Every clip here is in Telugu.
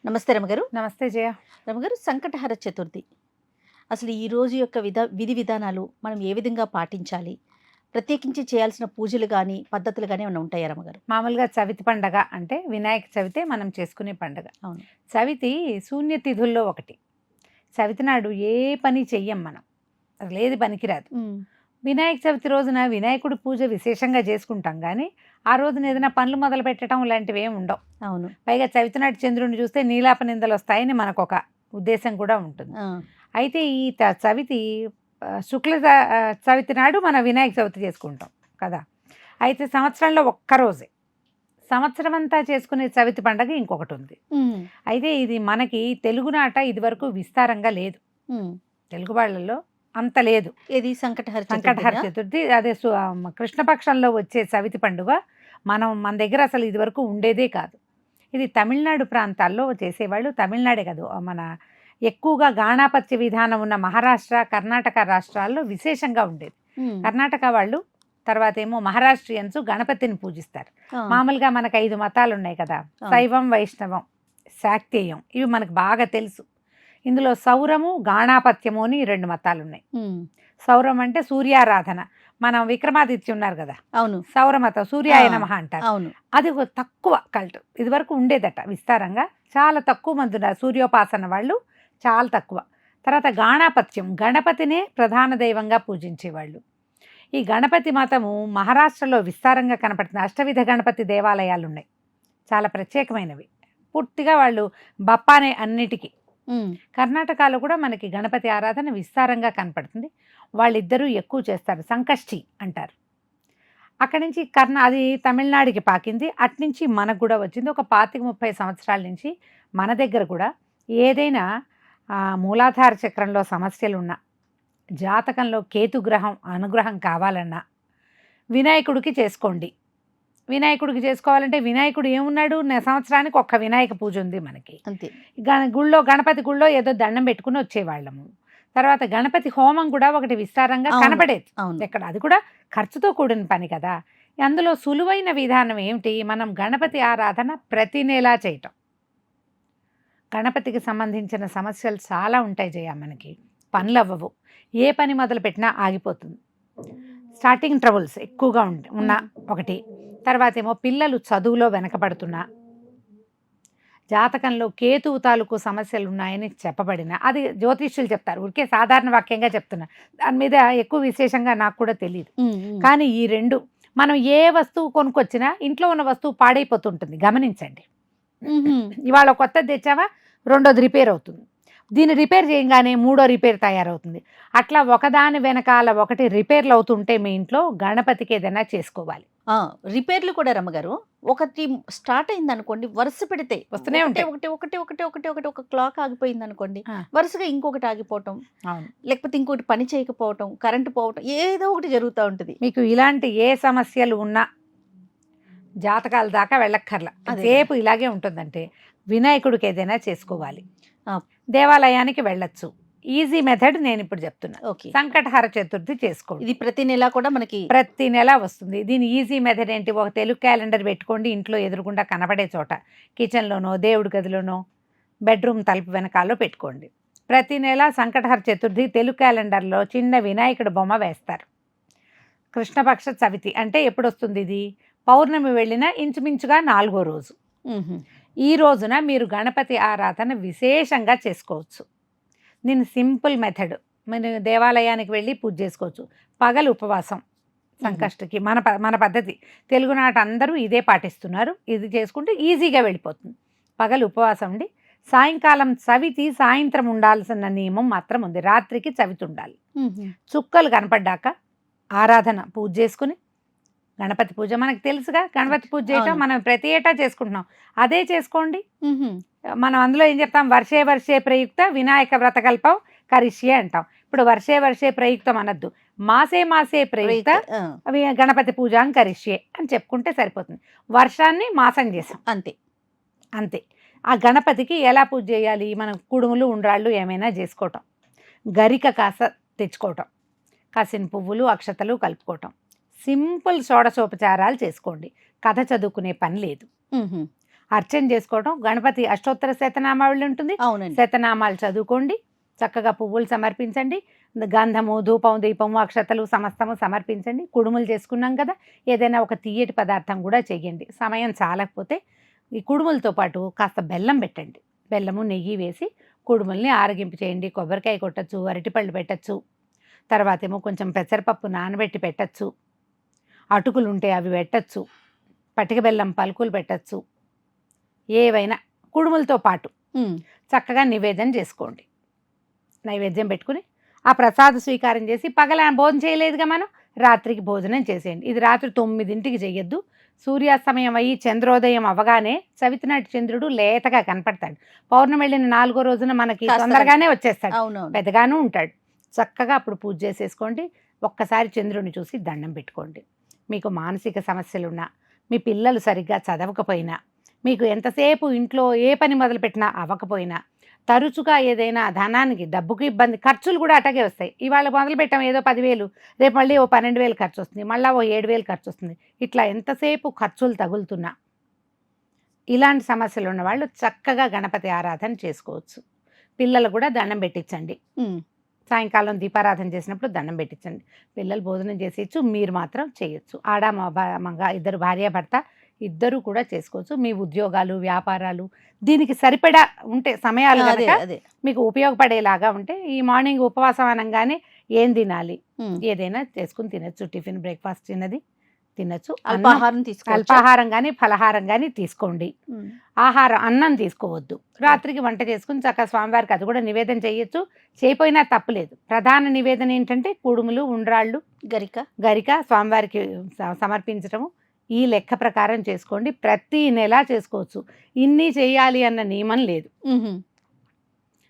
నమస్తే రమగారు. నమస్తే జయ. రమగారు, సంకటహర చతుర్థి అసలు ఈ రోజు యొక్క విధి విధానాలు మనం ఏ విధంగా పాటించాలి? ప్రత్యేకించి చేయాల్సిన పూజలు కానీ పద్ధతులు కానీ ఏమైనా ఉంటాయా రమగారు? మామూలుగా చవితి పండగ అంటే వినాయక చవితే మనం చేసుకునే పండగ. అవును. చవితి శూన్యతిథుల్లో ఒకటి. చవితి నాడు ఏ పని చెయ్యం మనం, అసలు ఏది పనికిరాదు. వినాయక చవితి రోజున వినాయకుడి పూజ విశేషంగా చేసుకుంటాం, కానీ ఆ రోజున ఏదైనా పనులు మొదలు పెట్టడం లాంటివి ఏమి ఉండవు. అవును. పైగా చవితి నాటి చంద్రుడిని చూస్తే నీలాప నిందలు వస్తాయని మనకు ఒక ఉద్దేశం కూడా ఉంటుంది. అయితే ఈ చవితి శుక్ల చవితి నాడు మన వినాయక చవితి చేసుకుంటాం కదా. అయితే సంవత్సరంలో ఒక్కరోజే, సంవత్సరం అంతా చేసుకునే చవితి పండగ ఇంకొకటి ఉంది. అయితే ఇది మనకి తెలుగునాట ఇది వరకు విస్తారంగా లేదు, తెలుగు వాళ్ళలో అంత లేదు. ఇది సంకటహర చతుర్థి, అదే కృష్ణపక్షంలో వచ్చే చవితి పండుగ మన దగ్గర అసలు ఇది వరకు ఉండేదే కాదు. ఇది తమిళనాడు ప్రాంతాల్లో చేసేవాళ్ళు. తమిళనాడే కాదు, మన ఎక్కువగా గాణాపత్య విధానం ఉన్న మహారాష్ట్ర, కర్ణాటక రాష్ట్రాల్లో విశేషంగా ఉండేది. కర్ణాటక వాళ్ళు, తర్వాత ఏమో మహారాష్ట్రియన్స్ గణపతిని పూజిస్తారు. మామూలుగా మనకు 5 మతాలు ఉన్నాయి కదా, శైవం, వైష్ణవం, శాక్తేయం, ఇవి మనకు బాగా తెలుసు. ఇందులో సౌరము, గాణాపత్యము అని 2 మతాలు ఉన్నాయి. సౌరం అంటే సూర్యారాధన. మనం విక్రమాదిత్య ఉన్నారు కదా, అవును, సౌరమతం, సూర్యాయ నమః అంటారు. అవును. అది తక్కువ కల్ట్, ఇది వరకు ఉండేదట విస్తారంగా. చాలా తక్కువ మంది ఉన్నారు సూర్యోపాసన వాళ్ళు, చాలా తక్కువ. తర్వాత గాణాపత్యం, గణపతినే ప్రధాన దైవంగా పూజించేవాళ్ళు. ఈ గణపతి మతము మహారాష్ట్రలో విస్తారంగా కనపడుతుంది. అష్టవిధ గణపతి దేవాలయాలు ఉన్నాయి, చాలా ప్రత్యేకమైనవి. పూర్తిగా వాళ్ళు బప్పానే అన్నిటికీ. కర్ణాటకలో కూడా మనకి గణపతి ఆరాధన విస్తారంగా కనపడుతుంది. వాళ్ళిద్దరూ ఎక్కువ చేస్తారు, సంకష్టి అంటారు. అక్కడి నుంచి అది తమిళనాడుకి పాకింది, అట్నుంచి మనకు కూడా వచ్చింది. ఒక 25-30 సంవత్సరాల నుంచి మన దగ్గర కూడా ఏదైనా మూలాధార చక్రంలో సమస్యలున్నా, జాతకంలో కేతుగ్రహం అనుగ్రహం కావాలన్నా వినాయకుడికి చేసుకోండి. వినాయకుడికి చేసుకోవాలంటే వినాయకుడు ఏమున్నాడు, సంవత్సరానికి ఒక్క వినాయక పూజ ఉంది మనకి అంతే. గుళ్ళో, గణపతి గుళ్ళో ఏదో దండం పెట్టుకుని వచ్చేవాళ్ళము. తర్వాత గణపతి హోమం కూడా ఒకటి విస్తారంగా కనపడేది ఎక్కడ. అది కూడా ఖర్చుతో కూడిన పని కదా. అందులో సులువైన విధానం ఏమిటి, మనం గణపతి ఆరాధన ప్రతి నెలా చేయటం. గణపతికి సంబంధించిన సమస్యలు చాలా ఉంటాయి జయ. మనకి పనులు అవ్వవు, ఏ పని మొదలు పెట్టినా ఆగిపోతుంది. స్టార్టింగ్ ట్రబుల్స్ ఎక్కువగా ఉన్న ఒకటి. తర్వాత ఏమో పిల్లలు చదువులో వెనకబడుతున్నా, జాతకంలో కేతువు తాలూకు సమస్యలు ఉన్నాయని చెప్పబడిన, అది జ్యోతిష్యులు చెప్తారు, ఊరికే సాధారణ వాక్యంగా చెప్తున్నా. దాని మీద ఎక్కువ విశేషంగా నాకు కూడా తెలియదు. కానీ ఈ 2, మనం ఏ వస్తువు కొనుక్కొచ్చినా ఇంట్లో ఉన్న వస్తువు పాడైపోతుంటుంది, గమనించండి. ఇవాళ కొత్తది తెచ్చావా, రెండోది రిపేర్ అవుతుంది. దీన్ని రిపేర్ చేయగానే 3వ రిపేర్ తయారవుతుంది. అట్లా ఒకదాని వెనకాల ఒకటి రిపేర్లు అవుతుంటే మీ ఇంట్లో గణపతికి ఏదైనా చేసుకోవాలి. రిపేర్లు కూడా రమ్మగారు, ఒకటి స్టార్ట్ అయింది అనుకోండి, వరుస పెడితే వస్తూనే ఉంటాయి. ఒకటి ఒక క్లాక్ ఆగిపోయింది అనుకోండి, వరుసగా ఇంకొకటి ఆగిపోవటం, లేకపోతే ఇంకొకటి పని చేయకపోవటం, కరెంటు పోవటం, ఏదో ఒకటి జరుగుతూ ఉంటుంది. మీకు ఇలాంటి ఏ సమస్యలు ఉన్నా జాతకాల దాకా వెళ్ళక్కర్లా, సేపు ఇలాగే ఉంటుందంటే వినాయకుడికి ఏదైనా చేసుకోవాలి. దేవాలయానికి వెళ్ళొచ్చు. ఈజీ మెథడ్ నేను ఇప్పుడు చెప్తున్నా. సంకటహర చతుర్థి చేసుకోండి. ఇది ప్రతి నెల కూడా మనకి ప్రతి నెల వస్తుంది. దీని ఈజీ మెథడ్ ఏంటి, ఒక తెలుగు క్యాలెండర్ పెట్టుకోండి, ఇంట్లో ఎదురుగుండా కనబడే చోట, కిచెన్లోనో, దేవుడి గదిలోనో, బెడ్రూమ్ తలుపు వెనకాలో పెట్టుకోండి. ప్రతి నెల సంకటహర చతుర్థి తెలుగు క్యాలెండర్లో చిన్న వినాయకుడి బొమ్మ వేస్తారు. కృష్ణపక్ష చవితి అంటే ఎప్పుడు వస్తుంది, ఇది పౌర్ణమి వెళ్ళిన ఇంచుమించుగా 4వ రోజు. ఈ రోజున మీరు గణపతి ఆరాధన విశేషంగా చేసుకోవచ్చు. నేను సింపుల్ మెథడ్, మీరు దేవాలయానికి వెళ్ళి పూజ చేసుకోవచ్చు. పగలు ఉపవాసం సంకష్టికి, మన పద్ధతి తెలుగునాట అందరూ ఇదే పాటిస్తున్నారు. ఇది చేసుకుంటే ఈజీగా వెళ్ళిపోతుంది. పగలు ఉపవాసం ఉండి సాయంకాలం చవితి సాయంత్రం ఉండాల్సిన నియమం మాత్రం ఉంది. రాత్రికి చవితి ఉండాలి. చుక్కలు కనపడ్డాక ఆరాధన పూజ చేసుకుని, గణపతి పూజ మనకు తెలుసుగా, గణపతి పూజ చేయటం మనం ప్రతి ఏటా చేసుకుంటున్నాం, అదే చేసుకోండి. మనం అందులో ఏం చెప్తాం, వర్షే వర్షే ప్రయుక్త వినాయక వ్రతకల్పం కరిష్యే అంటాం. ఇప్పుడు వర్షే వర్షే ప్రయుక్తం అనద్దు, మాసే మాసే ప్రయుక్త గణపతి పూజ కరిష్యే అని చెప్పుకుంటే సరిపోతుంది. వర్షాన్ని మాసం చేసాం అంతే అంతే. ఆ గణపతికి ఎలా పూజ చేయాలి, మనం కుడుములు ఉండ్రాళ్ళు ఏమైనా చేసుకోవటం, గరిక కాస తెచ్చుకోవటం, కాసిన పువ్వులు అక్షతలు కలుపుకోవటం, సింపుల్ షోడశోపచారాలు చేసుకోండి. కథ చదువుకునే పని లేదు. మ్మ్. అర్చన చేసుకోవడం, గణపతి అష్టోత్తర శతనామావళి ఉంటుంది, అవునండి. శతనామాలు చదువుకోండి, చక్కగా పువ్వులు సమర్పించండి, గంధము, ధూపం, దీపము, అక్షతలు సమస్తము సమర్పించండి. కుడుములు చేసుకున్నాం కదా, ఏదైనా ఒక తీయటి పదార్థం కూడా చెయ్యండి. సమయం చాలకపోతే ఈ కుడుములతో పాటు కాస్త బెల్లం పెట్టండి. బెల్లము, నెయ్యి వేసి కుడుముల్ని ఆరగింపు చేయండి. కొబ్బరికాయ కొట్టచ్చు, అరటిపళ్ళు పెట్టచ్చు, తర్వాత ఏమో కొంచెం పెసరపప్పు నానబెట్టి పెట్టచ్చు, అటుకులు ఉంటే అవి పెట్టచ్చు, పటిక బెల్లం పలుకులు పెట్టచ్చు. ఏవైనా కుడుములతో పాటు మ్మ్. చక్కగా నివేదన చేసుకోండి. నైవేద్యం పెట్టుకుని ఆ ప్రసాద స్వీకారం చేసి పగల భోజనం చేయలేదుగా మనం, రాత్రికి భోజనం చేసేయండి. ఇది రాత్రి 9ంటికి చెయ్యొద్దు. సూర్యాస్తమయం అయ్యి చంద్రోదయం అవ్వగానే చవితినాటి చంద్రుడు లేతగా కనపడతాడు. పౌర్ణమి వెళ్ళిన 4వ రోజున మనకి కాస్త తొందరగానే వచ్చేస్తాడు, అవునవును. పెద్దగాను ఉంటాడు. చక్కగా అప్పుడు పూజ చేసేసుకోండి. ఒక్కసారి చంద్రుడిని చూసి దండం పెట్టుకోండి. మీకు మానసిక సమస్యలున్నా, మీ పిల్లలు సరిగ్గా చదవకపోయినా, మీకు ఎంతసేపు ఇంట్లో ఏ పని మొదలుపెట్టినా అవ్వకపోయినా, తరచుగా ఏదైనా ధనానికి డబ్బుకి ఇబ్బంది, ఖర్చులు కూడా అటాగే వస్తాయి. ఇవాళ మొదలు పెట్టాం ఏదో 10,000, రేపు మళ్ళీ ఓ 12,000 ఖర్చు వస్తుంది, మళ్ళీ ఓ 7,000 ఖర్చు వస్తుంది. ఇట్లా ఎంతసేపు ఖర్చులు తగులుతున్నా ఇలాంటి సమస్యలు ఉన్నవాళ్ళు చక్కగా గణపతి ఆరాధన చేసుకోవచ్చు. పిల్లలు కూడా దండం పెట్టించండి. మ్మ్. సాయంకాలం దీపారాధన చేసినప్పుడు దండం పెట్టించండి. పిల్లలు భోజనం చేసేయచ్చు, మీరు మాత్రం చేయొచ్చు. ఆడ మగ ఇద్దరు భార్యాభర్త ఇద్దరు కూడా చేసుకోవచ్చు. మీ ఉద్యోగాలు, వ్యాపారాలు దీనికి సరిపడా ఉంటే సమయాలు అదే కనుక అదే. మీకు ఉపయోగపడేలాగా ఉంటే ఈ మార్నింగ్ ఉపవాసం అనగానే ఏం తినాలి, మ్మ్. ఏదైనా చేసుకుని తినచ్చు. టిఫిన్, బ్రేక్ఫాస్ట్ చిన్నది తినచ్చు. అల్పాహారం తీసుకోవచ్చు. అల్పాహారం కానీ ఫలహారం కానీ తీసుకోండి. ఆహారం అన్నం తీసుకోవద్దు. రాత్రికి వంట చేసుకుని చక్కగా స్వామివారికి అది కూడా నివేదన చేయొచ్చు, చేయపోయినా తప్పులేదు. ప్రధాన నివేదన ఏంటంటే కుడుములు, ఉండ్రాళ్ళు, గరిక స్వామివారికి సమర్పించటము. ఈ లెక్క ప్రకారం చేసుకోండి. ప్రతి నెల చేసుకోవచ్చు. ఇన్ని చేయాలి అన్న నియమం లేదు. మ్మ్.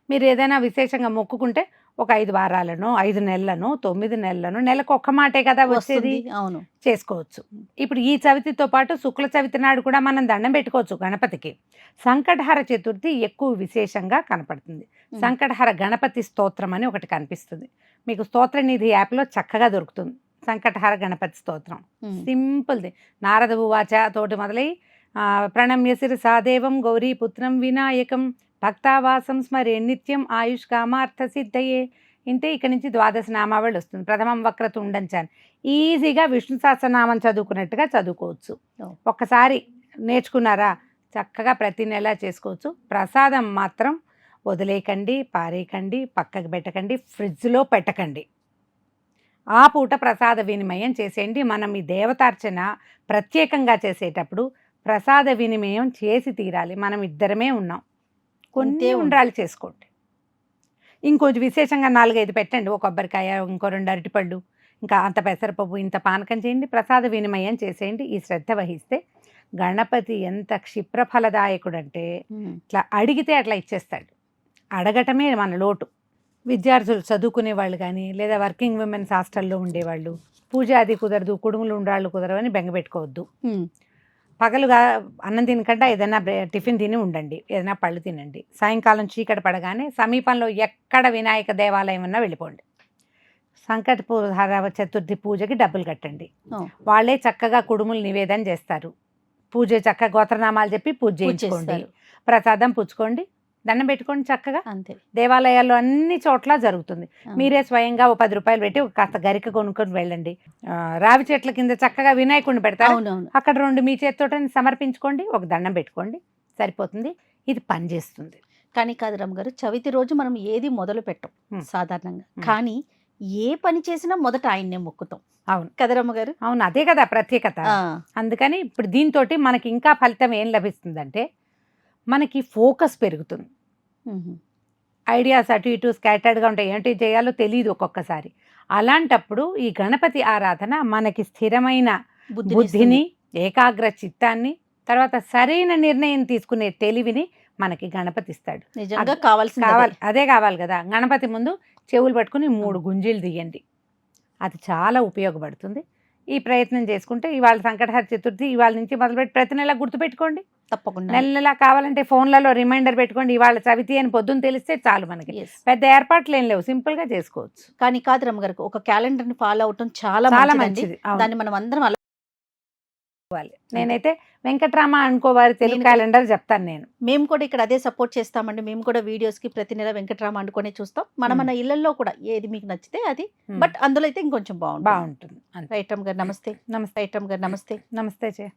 మీరు ఏదైనా విశేషంగా మొక్కుకుంటే ఒక 5 వారాలను, 5 నెలలను, 9 నెలలను, నెలకు ఒక్క మాటే కదా వచ్చేది, వస్తుంది. అవును. చేసుకోవచ్చు. ఇప్పుడు ఈ చవితితో పాటు శుక్ల చవితి నాడు కూడా మనం దండం పెట్టుకోవచ్చు గణపతికి. సంకటహర చతుర్థి ఎక్కువ విశేషంగా కనపడుతుంది. సంకటహర గణపతి స్తోత్రం అని ఒకటి కనిపిస్తుంది మీకు. స్తోత్రనిధి యాప్లో చక్కగా దొరుకుతుంది సంకటహర గణపతి స్తోత్రం. సింపుల్ది. నారద ఉవాచ తోటి మొదలై ప్రణమ్య శిరసాదేవం గౌరీపుత్రం వినాయకం భక్తావాసం స్మరే నిత్యం ఆయుష్ కామార్థ సిద్ధయే. ఇంతే. ఇక్కడి నుంచి 12 నామావళి వస్తుంది. ప్రథమం వక్రతుండంచాన్. ఈజీగా విష్ణు సహస్రనామం చదువుకున్నట్టుగా చదువుకోవచ్చు. ఒక్కసారి నేర్చుకున్నారా చక్కగా ప్రతి నెల చేసుకోవచ్చు. ప్రసాదం మాత్రం వదిలేయకండి, పారేయకండి, పక్కకు పెట్టకండి, ఫ్రిడ్జ్లో పెట్టకండి. ఆ పూట ప్రసాద వినిమయం చేసేయండి. మనం ఈ దేవతార్చన ప్రత్యేకంగా చేసేటప్పుడు ప్రసాద వినిమయం చేసి తీరాలి. మనం ఇద్దరమే ఉన్నాం. కొన్ని ఉండ్రాలు చేసుకోండి. ఇంకొంచెం విశేషంగా 4-5 పెట్టండి. ఒక కొబ్బరికాయ, ఇంకో 2 అరటిపళ్ళు, ఇంకా అంత పెసరపప్పు, ఇంత పానకం చేయండి. ప్రసాద వినిమయం చేసేయండి. ఈ శ్రద్ధ వహిస్తే గణపతి ఎంత క్షిప్రఫలదాయకుడు అంటే ఇట్లా అడిగితే అట్లా ఇచ్చేస్తాడు. అడగటమే మన లోటు. విద్యార్థులు చదువుకునే వాళ్ళు కానీ, లేదా వర్కింగ్ విమెన్స్ హాస్టల్లో ఉండేవాళ్ళు పూజ అది కుదరదు, కుడుములు ఉండ్రాళ్ళు కుదరవని బెంగపెట్టుకోవద్దు. పగలుగా అన్నం తినకుండా ఏదైనా టిఫిన్ తిని ఉండండి, ఏదైనా పళ్ళు తినండి. సాయంకాలం చీకటి పడగానే సమీపంలో ఎక్కడ వినాయక దేవాలయం ఉన్నా వెళ్ళిపోండి. సంకటహర చతుర్థి పూజకి డబ్బులు కట్టండి. వాళ్ళే చక్కగా కుడుములు నివేదన చేస్తారు. పూజ చక్కగా గోత్రనామాలు చెప్పి పూజ చేయించుకోండి. ప్రసాదం పుచ్చుకోండి, దండం పెట్టుకోండి. చక్కగా అంతే. దేవాలయాల్లో అన్ని చోట్ల జరుగుతుంది. మీరే స్వయంగా ఓ 10 రూపాయలు పెట్టి ఒక కాస్త గరిక కొనుక్కొని వెళ్ళండి. రావి చెట్ల కింద చక్కగా వినాయకుడిని పెడతారు, అక్కడ 2 మీ చేతితో సమర్పించుకోండి, ఒక దండం పెట్టుకోండి, సరిపోతుంది. ఇది పనిచేస్తుంది. కానీ కాదు రమ్మగారు, చవితి రోజు మనం ఏది మొదలు పెట్టం సాధారణంగా, కానీ ఏ పని చేసినా మొదట ఆయన్నే మొక్కుతాం. అవును కదా రమ్మగారు? అవును, అదే కదా ప్రత్యేకత. అందుకని ఇప్పుడు దీంతో మనకి ఇంకా ఫలితం ఏం లభిస్తుందంటే మనకి ఫోకస్ పెరుగుతుంది. ఐడియాస్ అటు ఇటు స్కాటర్డ్గా ఉంటాయి, ఏంటి చేయాలో తెలియదు ఒక్కొక్కసారి. అలాంటప్పుడు ఈ గణపతి ఆరాధన మనకి స్థిరమైన బుద్ధిని, ఏకాగ్ర చిత్తాన్ని, తర్వాత సరైన నిర్ణయం తీసుకునే తెలివిని మనకి గణపతి ఇస్తాడు. నిజంగా కావాలి, అదే కావాలి కదా. గణపతి ముందు చెవులు పట్టుకుని 3 గుంజీలు తీయండి, అది చాలా ఉపయోగపడుతుంది. ఈ ప్రయత్నం చేసుకుంటే ఇవాళ సంకటహర చతుర్థి ఇవాళ నుంచి మొదలుపెట్టి ప్రతి నెల గుర్తుపెట్టుకోండి. తప్పకుండా నెల నెల కావాలంటే ఫోన్లలో రిమైండర్ పెట్టుకోండి. ఇవాళ చవితి అని పొద్దున్న తెలిస్తే చాలు, మనకి Yes. పెద్ద ఏర్పాట్లు ఏం లేవు, సింపుల్ గా చేసుకోవచ్చు. కానీ కాదు రమ్మగారు, ఒక క్యాలెండర్ ని ఫాలో అవటం చాలా చాలా మంచిదండి. మంచిది. అవును. దాన్ని మనం అందరం అలా నేనైతే వెంకట్రామ అనుకోవారి తెలుగు నేను- క్యాలెండర్ చెప్తాను నేను. మేము కూడా ఇక్కడ అదే సపోర్ట్ చేస్తామండి. మేము కూడా వీడియోస్ కి ప్రతి నెల వెంకటరామ అనుకునే చూస్తాం. మన ఇళ్లలో కూడా ఏది మీకు నచ్చితే అది, బట్ అందులో అయితే ఇంకొంచెం బాగుంటుంది. బాగుంటుంది. రైట్ రమ్ గారు నమస్తే. నమస్తే. రైట్ రమ్ గారు నమస్తే. నమస్తే చే